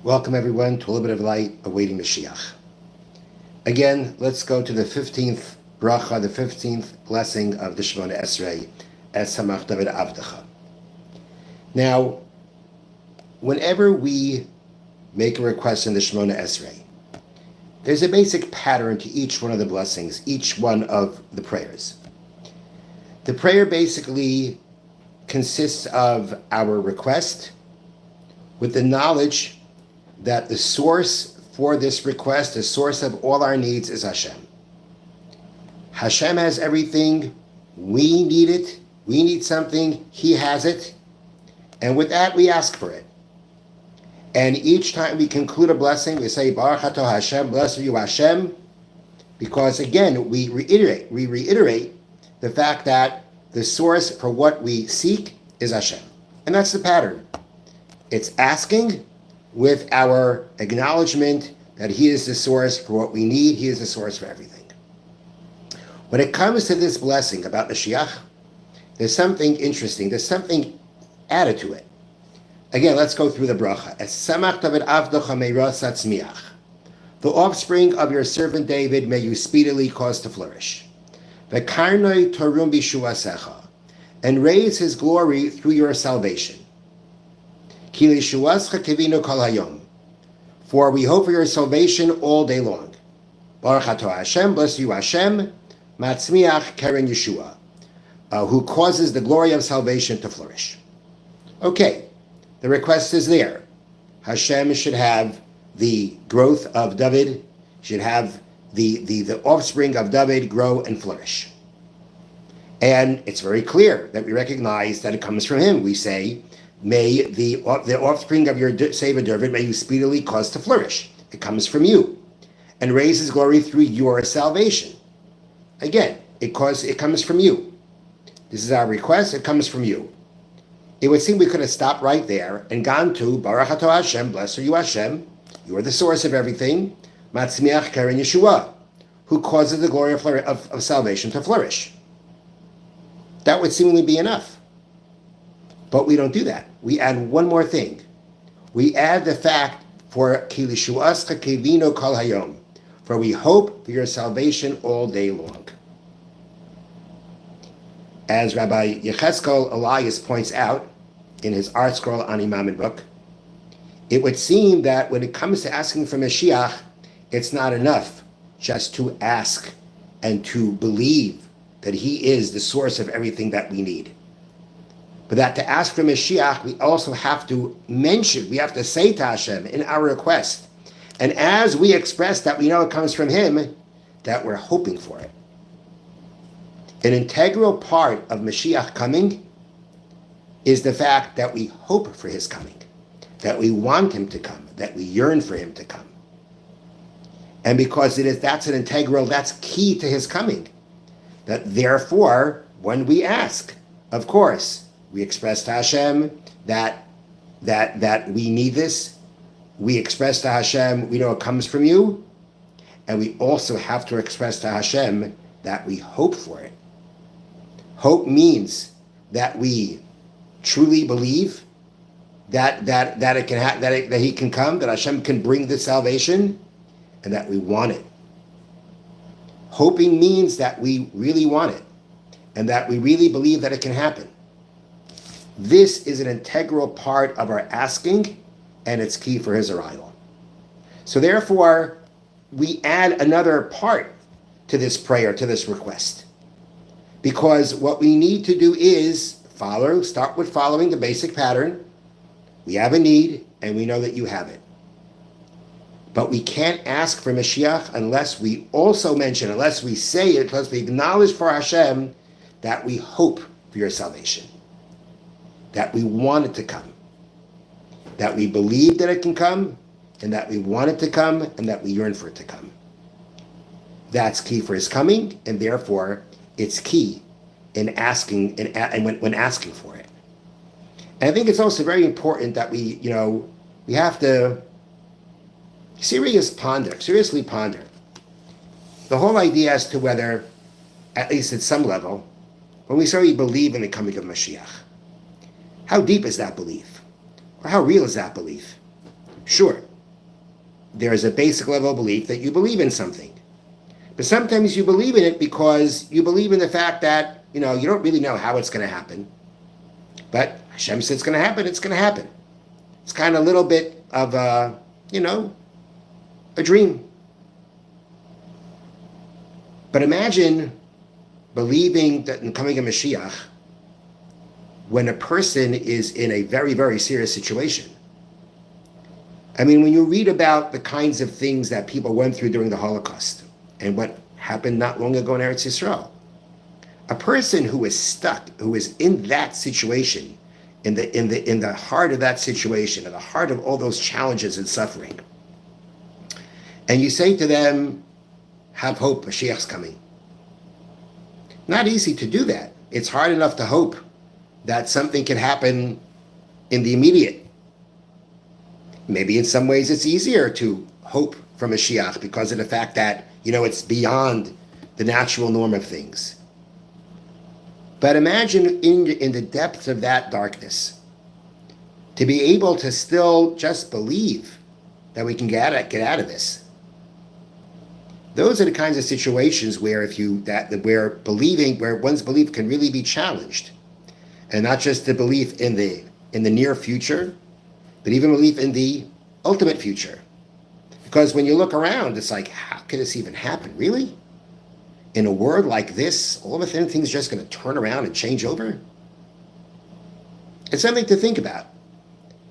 Welcome everyone to a little bit of light awaiting Moshiach. Again, let's go to the 15th bracha, the 15th blessing of the Shemona Esrei, Es Samach David Avdecha. Now, whenever we make a request in the Shemona Esrei, there's a basic pattern to each one of the blessings, each one of the prayers. The prayer basically consists of our request with the knowledge that the source for this request, the source of all our needs, is Hashem. Hashem has everything. We need it. We need something. He has it. And with that, we ask for it. And each time we conclude a blessing, we say, Baruch Atah Hashem, blessed are you Hashem, because again, we reiterate the fact that the source for what we seek is Hashem. And that's the pattern. It's asking with our acknowledgement that He is the source for what we need. He is the source for everything. When it comes to this blessing about Moshiach, there's something interesting. There's something added to it. Again, let's go through the bracha. Es samach David avdocha meiras atzmiach. The offspring of your servant David may you speedily cause to flourish. V'karnoi torum bishuasecha. And raise his glory through your salvation. For we hope for your salvation all day long. Baruch Atah Hashem, bless you Hashem, Matzmiach Keren Yeshua, who causes the glory of salvation to flourish. Okay, the request is there. Hashem should have the growth of David, should have the offspring of David grow and flourish. And it's very clear that we recognize that it comes from him. We say, may the offspring of your Savior David, may you speedily cause to flourish. It comes from you. And raise his glory through your salvation. Again, it comes from you. This is our request, it comes from you. It would seem we could have stopped right there and gone to Baruch Atah Hashem, blessed are you Hashem, you are the source of everything, Matzmiach Keren Yeshua, who causes the glory of salvation to flourish. That would seemingly be enough. But we don't do that. We add one more thing. We add the fact for Ki lishuascha kevino kol hayom, for we hope for your salvation all day long. As Rabbi Yechezkel Elias points out in his Art Scroll on Imam book, it would seem that when it comes to asking for Moshiach, it's not enough just to ask and to believe that He is the source of everything that we need. But that to ask for Moshiach, we also have to mention, we have to say to Hashem in our request. And as we express that we know it comes from Him, that we're hoping for it. An integral part of Moshiach coming is the fact that we hope for His coming, that we want Him to come, that we yearn for Him to come. And because that's an integral, that's key to His coming. That therefore, when we ask, of course, we express to Hashem that we need this. We express to Hashem, we know it comes from you. And we also have to express to Hashem that we hope for it. Hope means that we truly believe that it can that He can come, that Hashem can bring the salvation, and that we want it. Hoping means that we really want it, and that we really believe that it can happen. This is an integral part of our asking, and it's key for His arrival. So therefore, we add another part to this prayer, to this request. Because what we need to do is start with following the basic pattern. We have a need, and we know that you have it. But we can't ask for Moshiach unless we also mention, unless we say it, unless we acknowledge for Hashem that we hope for your salvation. That we want it to come, that we believe that it can come, and that we want it to come, and that we yearn for it to come. That's key for His coming, and therefore it's key in asking and when asking for it. And I think it's also very important that we have to seriously ponder the whole idea as to whether, at least at some level, when we certainly believe in the coming of Moshiach, how deep is that belief? Or how real is that belief? Sure, there is a basic level of belief that you believe in something. But sometimes you believe in it because you believe in the fact that, you don't really know how it's going to happen. But Hashem says it's going to happen, it's going to happen. It's kind of a little bit of a dream. But imagine believing that in coming a Moshiach when a person is in a very, very serious situation. I mean, when you read about the kinds of things that people went through during the Holocaust and what happened not long ago in Eretz Yisrael, a person who is stuck, who is in that situation, in the heart of that situation, in the heart of all those challenges and suffering, and you say to them, have hope, Mashiach's coming. Not easy to do that. It's hard enough to hope that something can happen in the immediate. Maybe in some ways it's easier to hope for Mashiach because of the fact that, it's beyond the natural norm of things. But imagine in the depths of that darkness, to be able to still just believe that we can get out of this. Those are the kinds of situations where where one's belief can really be challenged, and not just the belief in the near future, but even belief in the ultimate future. Because when you look around, it's like, how could this even happen? Really? In a world like this, all of a sudden things are just going to turn around and change over? It's something to think about,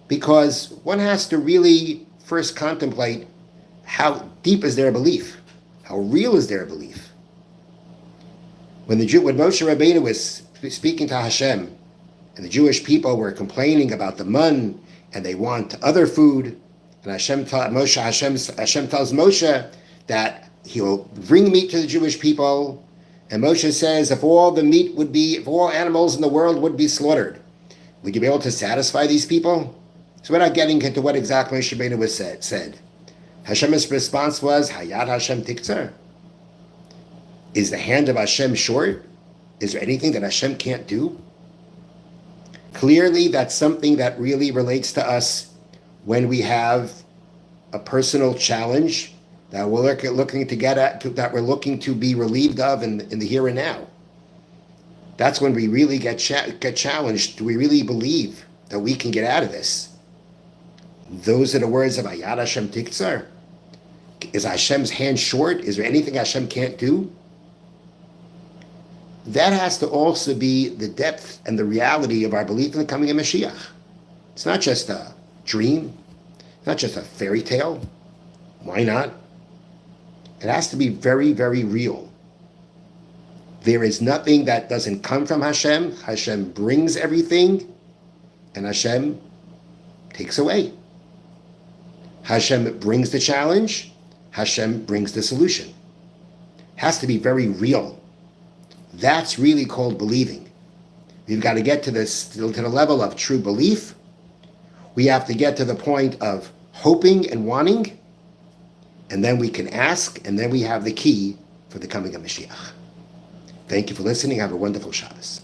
because one has to really first contemplate how deep is their belief. How real is their belief? When Moshe Rabbeinu was speaking to Hashem, and the Jewish people were complaining about the mun, and they want other food, and Hashem tells Moshe that he will bring meat to the Jewish people, and Moshe says, if all animals in the world would be slaughtered, would you be able to satisfy these people? So we're not getting into what exactly Moshe Rabbeinu was said. Hashem's response was, Hayat Hashem tiktzar. Is the hand of Hashem short? Is there anything that Hashem can't do? Clearly, that's something that really relates to us when we have a personal challenge that we're looking to get at, that we're looking to be relieved of in the here and now. That's when we really get challenged. Do we really believe that we can get out of this? Those are the words of Hayat Hashem tiktzar. Is Hashem's hand short? Is there anything Hashem can't do? That has to also be the depth and the reality of our belief in the coming of Mashiach. It's not just a dream, not just a fairy tale. Why not? It has to be very, very real. There is nothing that doesn't come from Hashem. Hashem brings everything, and Hashem takes away. Hashem brings the challenge, Hashem brings the solution. It has to be very real. That's really called believing. We've got to get to the level of true belief. We have to get to the point of hoping and wanting, and then we can ask, and then we have the key for the coming of Mashiach. Thank you for listening. Have a wonderful Shabbos.